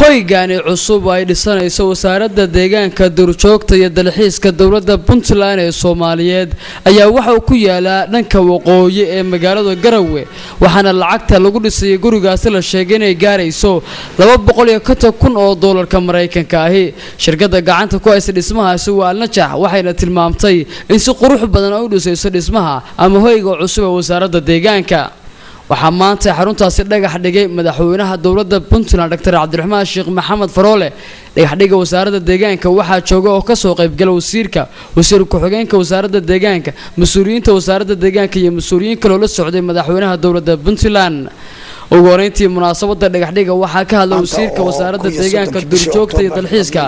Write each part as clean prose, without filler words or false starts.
hoygaani cusub ay dhisanayso wasarada deegaanka duurjoogta iyo dalxiiska dowladda Puntland ee Soomaaliyeed ayaa waxa uu ku yaalaa dhanka waqooyi ee magaalada Garowe waxaana lacagta lagu dhisay gurigaasi la sheegay inay gaarayso $250,000 oo doolarka Mareykanka ah shirkadda gacanta ku haysa dhismahaasi waa Al-Najax waxayna tilmaamtay in si qurux badan ay u dhisayso dhismaha ama hoyga cusub ee wasarada deegaanka waxaa maanta xaruntaasi dhagax dhigay madaxweynaha dowladda Puntland Dr. Madaxwayne Faroole dhagax dhiga wasarada deegaanka waxaa jooga oo ka soo qayb galay wasiir ku-xigeenka wasarada deegaanka mas'uuliyiinta wasarada deegaanka iyo mas'uuliyiin kale oo la socday madaxweynaha dowladda Puntland ugu horeyntii munaasabada dhagax dhiga waxaa ka hadlay wasiirka wasarada deegaanka duurjoogta iyo dalxiiska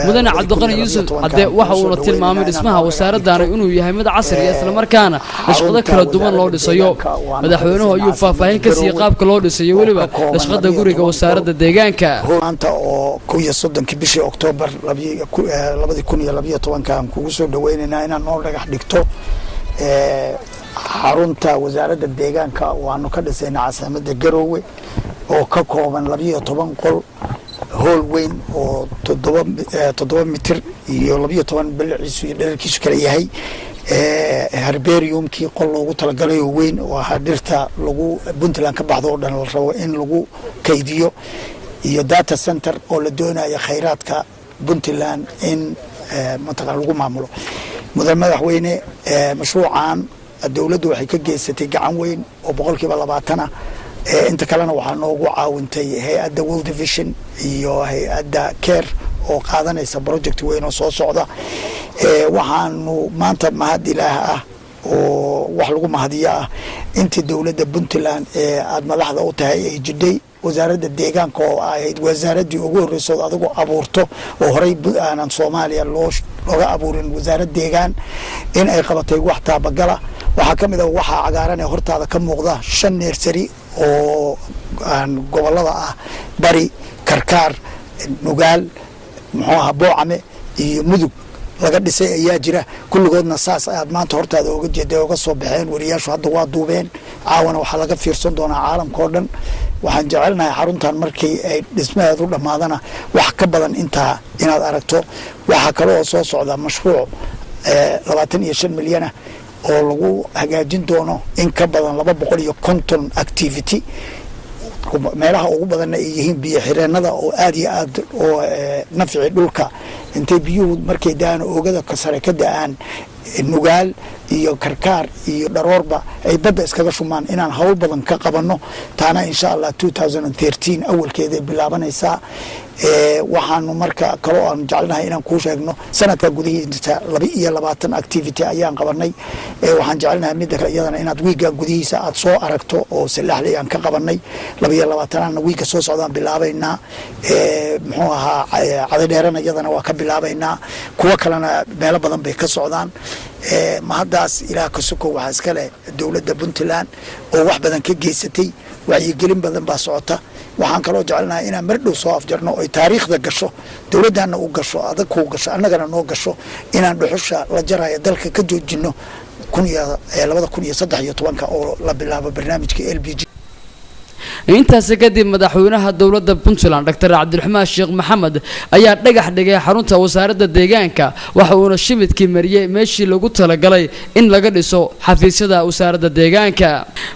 mudane Cabdiqani Yuusuf hadee waxa uu tilmaamay dhismaha wasaradan inuu yahay mid casri ah isla markaana shaqada kala duwan loo dhisayo madaxweynuhu ayuu faahfaahin ka siiyay qaabka loo dhisayo waliba Dhismaha Guriga wasarada deegaanka maanta oo 13 bishii Oktoobar 2012 kan kugu soo dhaweynayna inaan noo dhagax dhigto xarunta wasarada deegaanka waanu ka dhisayna caasimada Garowe oo ka kooban 12 qol hool weyn oo 7 mitir iyo 12 bilciisu iyo dhererkiisu kala yahay herbariumkii qol loogu talagalay oo weyn oo dhirta lagu Puntland ka baxdo oo dhan la rabo in lagu kaydiyo iyo data center oo la doonayo khayraadka Puntland in mataqaan lagu maamulo madaxweyne mashruucan dawladdu waxay ka geysatay gacan weyn oo 20% inta kalena waxaa noogu caawintay hay'adda World Vision iyo hay'adda Care oo qaadanaysa project weyn oo soo socda waxaanu maanta mahad Ilaah ah oo wax lagu mahadiyaa intii dawladda Puntland aad madaxda u tahay ay jiday wasarada deegaanka oo ahayd wasaradii ugu horeysay adigu abuurto oo horay aanan Soomaaliya looga abuurin wasarada deegaan in ay qabatay wax taabagala waxa kamid ah waxa cagaaran ee hortaada ka muuqda 5 nursery oo aan gobolada ah bari karkaar nugaal boocame iyo mudug laga dhisay ayaa jira kulligoodna saas aad maanta hortaada uga jeeday uga soo baxeen wariyaashu hadda waa duubeen caawana waxa laga fiirsan doonaa caalamka oo dhan waxaan jecelnahay xaruntan markii ay dhismaheedu dhamaadana wax ka badan inta inaad aragto waxa kale oo soo socda mashruuc 25 milyan oo lagu hagaajin doono in ka badan 250 activity meelaha ugu badan ay yihiin biyo xireenada oo aad iyo aad oo nafci dhulka intay biyuhu markay daan oogada ka sare ka daan nugaal iyo karkaar iyo dharoorba ay badda iskaga shumaan inaan hawl badan ka qabanno taana insha Allah 2013 awalkeeda bilaabanaysa waxaanu marka kale oo aan jecelnahay inaan ku sheegno sanadka gudihiisa 22 activity ayaan qabanay waxaan jecelnahay mid iyadana inaad wiiga gudihiisa aad soo aragto oo salaxley aan ka qabanay 22 wiiga soo socdaan bilaabaynaa muxuu ahaa cadadheerana iyadana waa ka bilaabaynaa kuwa kalena meel badan bay ka socdaan ma hadaas ilaa ka suko waxa iska leh dawladda Puntland oo wax badan ka geysatay wacyigelin badan baa socota waxaan kaloo jecelnahay inaan mar dhow soo afjarno oo taariikhda gasho dawladana u gasho adag ku gasho annagana noo gasho inaan dhuxusha la jarayo dalka ka joojino 2013 oo la bilaabo barnaamijka LPG intaas kadib madaxweynaha dowladda Puntland Dr. Madaxwayne ayaa dhagax dhigay xarunta wasarada deegaanka waxa uu shimidkii mariyay meeshii lagu talagalay in laga dhiso xafiisyada wasarada deegaanka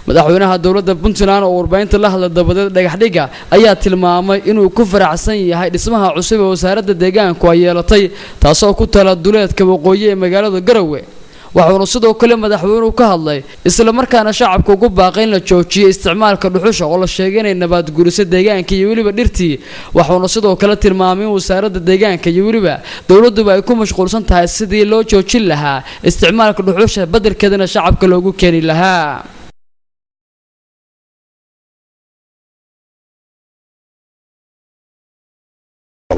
madaxweynaha dowladda Puntland oo warbaahinta la hadlay dabadeed dhagax dhiga ayaa tilmaamay inuu ku faraxsan yahay dhismaha cusub ee wasarada deegaanka ay yeelatay taasoo ku tala duleedka waqooyi ee magaalada Garowe waxaanu sidoo kale madaxweynuhu ka hadlay isla markaana shacabku ugu baaqay in la joojiyo isticmaalka dhuxusha oo la sheegay in nabad gurisa deegaanka iyo waliba dhirtii waxaanu sidoo kale tilmaamay wasarada deegaanka iyo waliba dawladdu ay ku mashquulsan tahay sidii loo joojin lahaa isticmaalka dhuxusha badalkeedana shacabka loogu keeni lahaa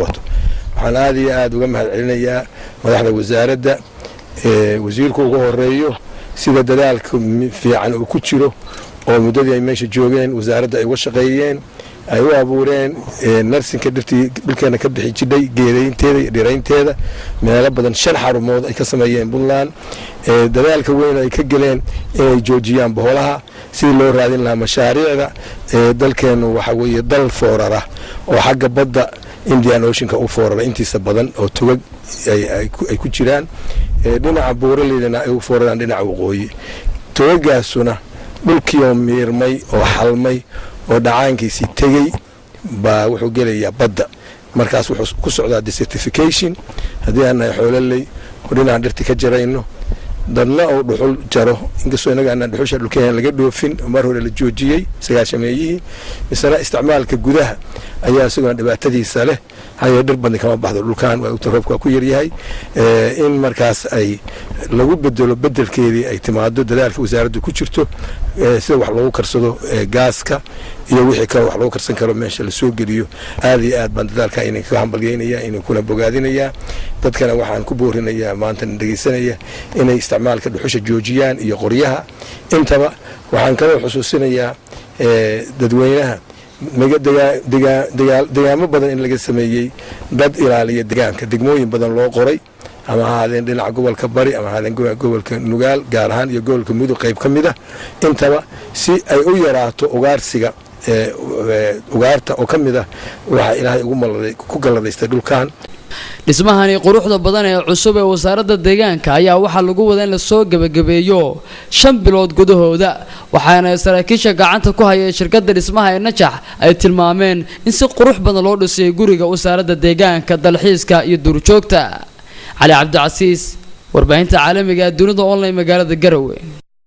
waxaan aad uga mahadcelinayaa madaxda wasaaradda wasiirku ugu horeeyo sida dadaalka fiican uu ku jiro oo muddadii ay meesha joogeen wasaaradda ay uga shaqeeyeen ay u abuureen narsinka dhirtii dhulkeena ka bixi jidhay geedaynteeda iyo dhiraynteeda meelo badan 5 xarumood ay ka sameeyeen Puntland dadaalka weyn ay ka galeen inay joojiyaan boholaha sidii loo raadin lahaa mashaariicda dalkeenu waxa weeye dal foorara oo xagga badda Indian Ocean ka u foorara intiisa badan oo tugag ay ku jiraan dhinaca buuraleedana ay u fooraraan dhinaca waqooyi tugagaasuna dhulkii oo miirmay oo xalmay oo dhacaankiisii tegay baa wuxuu gelayaa badda markaas wuxuu ku socdaa desertification haddii aan xoololey oo dhinaca dhirta ka jarayno dadna oo dhuxul jaro inkastoo inaga aan dhuxusha dhulkeen laga dhoofin mar hore la joojiyay sagaashameeyihii misana isticmaalka gudaha ayaa isagoo dhibaatadiisa leh hayo dhir badan kama baxdo dhulkaan waa uu roobka ku yar yahay in markaas ay lagu bedelo bedelkeedii ay timaado dadaalka wasaaraddu ku jirto sida wax lagu karsado gaaska iyo wixii kale wax lagu karsan karo meesha la soo geliyo aad iyo aad baan dadaalka inay ka hambalyeynaya inay kuna bogaadinaya dadkana waxaan ku boorinayaa maanta dhageysanaya inay isticmaalka dhuxusha joojiyaan iyo qoryaha intaba waxaan kala xusuusinayaa dadweynaha deegaamo badan in laga sameeyay dad ilaaliya deegaanka degmooyin badan loo qoray ama ahaadeen dhinaca gobolka bari ama ahaadeen gobolka nugaal gaar ahaan iyo gobolka mudug qayb ka mid ah intaba si ay u yaraato ugaarsiga ugaarta oo ka mid ah waxa ilaahay ku galladaystay dhulkan dhismahani quruxda badan ee cusub ee wasaaradda deegaanka ayaa waxa lagu wadaa in la soo gabagabeeyo 5 bilood gudahooda waxaana saraakiisha gacanta ku haya shirkadda dhismaha ee Najax ay tilmaameen in si qurux badan loo dhisay guriga wasaaradda deegaanka dalxiiska iyo duurjoogta علي عبد العزيز warbaahinta caalamiga dunida online magaalada Garowe